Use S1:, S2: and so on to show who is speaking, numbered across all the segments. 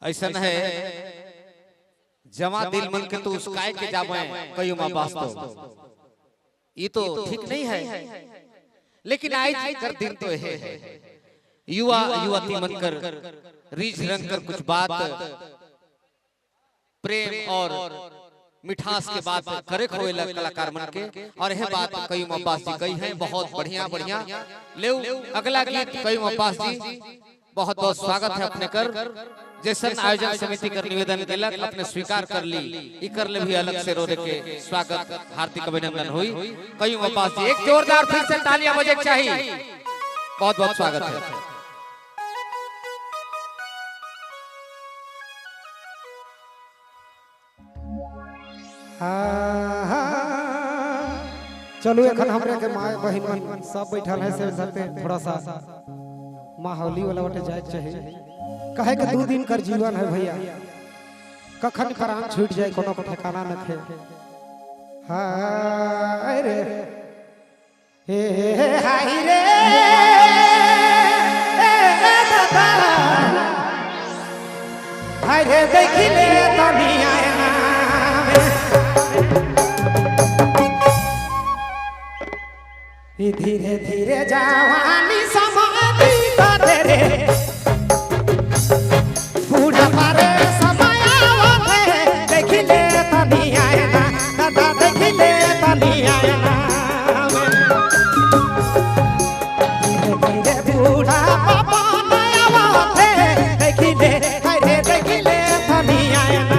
S1: ऐसा है जमा दिल मन के तो उसकाय के जावे कई मां वास्तव ये तो ठीक नहीं है। लेकिन आज कर दिन तो है युवा युवती मनकर रीझ रंग कर कुछ बात प्रेम और मिठास के बात करे खोए कलाकार मन के और यह बात कई मपास जी कही है बहुत बढ़िया बढ़िया ले अगला गीत कई मपास जी बहुत बहुत स्वागत है अपने कर जैसन आयोजन समिति कर निवेदन केलक अपने स्वीकार कर ली इकर ले भी अलग से रोरे के स्वागत हार्दिक अभिनंदन हुई कई मपास जी एक जोरदार फिर से तालियां बजे चाहिए बहुत बहुत स्वागत है।
S2: चलो एखन हमरे के माय बहिन मन सब बैठल है से धरते थोड़ा सा माहौली वाला बटे जाए चाहिए कहे के 2 दिन कर जीवन है भैया कखन प्राण छूट जाए कोनो को ठिकाना न थे। हाय रे हे हाय रे हाय रे देखिले दुनिया धीरे धीरे जवानी समाधि रे बूढ़ा पारे समय आवते देखिले तनी आयना दादा देखिले तनी आयना धीरे धीरे बूढ़ा पापा नया आवते देखिले हाय देखिले तनी आयना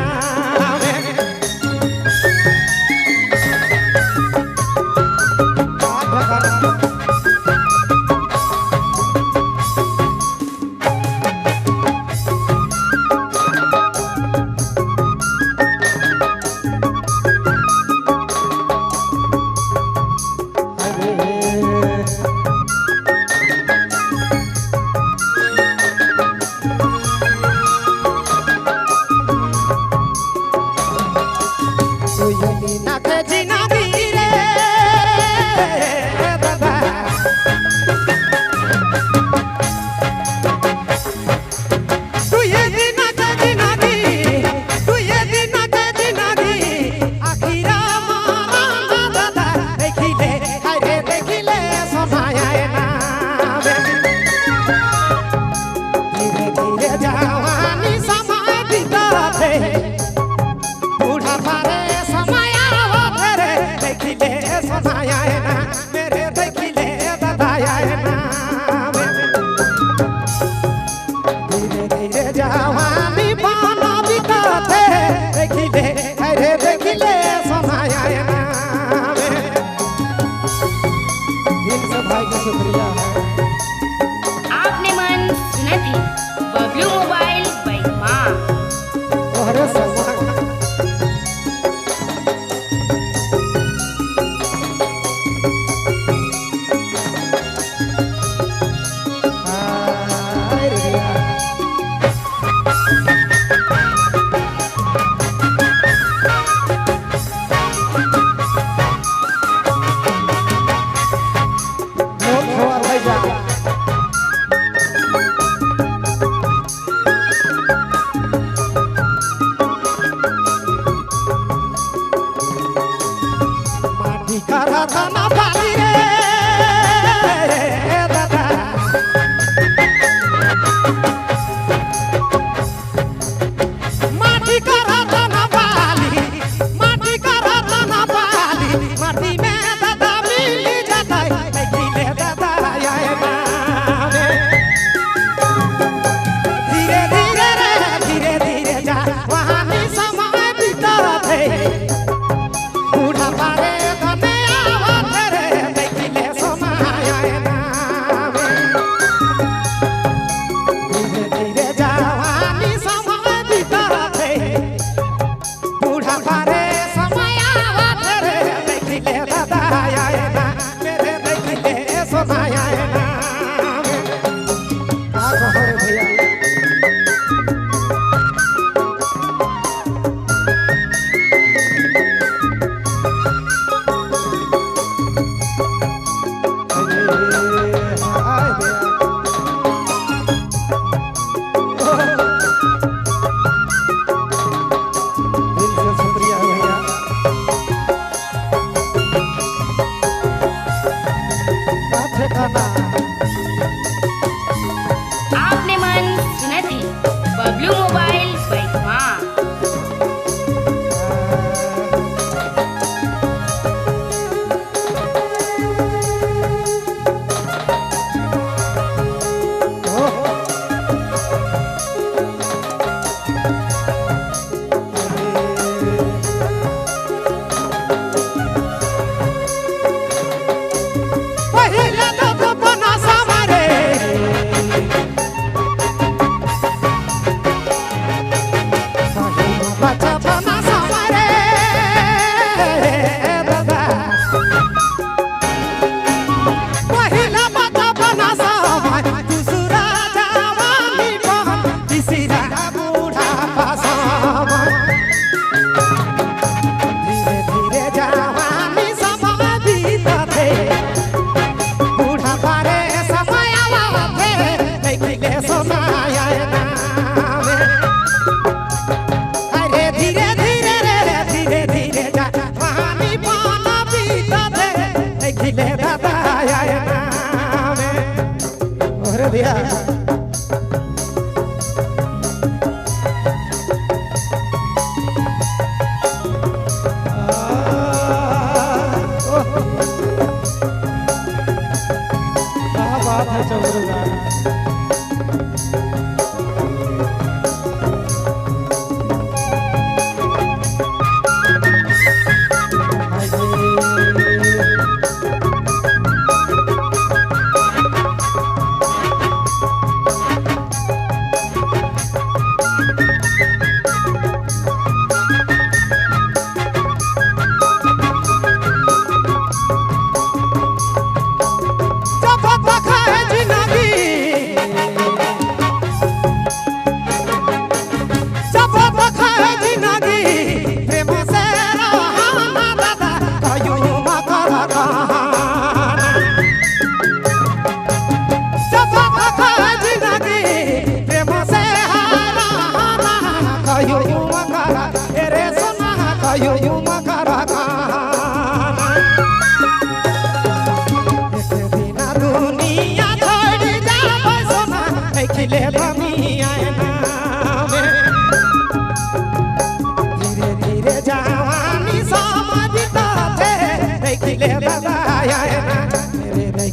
S3: बबलू मोबाइल बैठवा।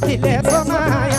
S2: खिले सोना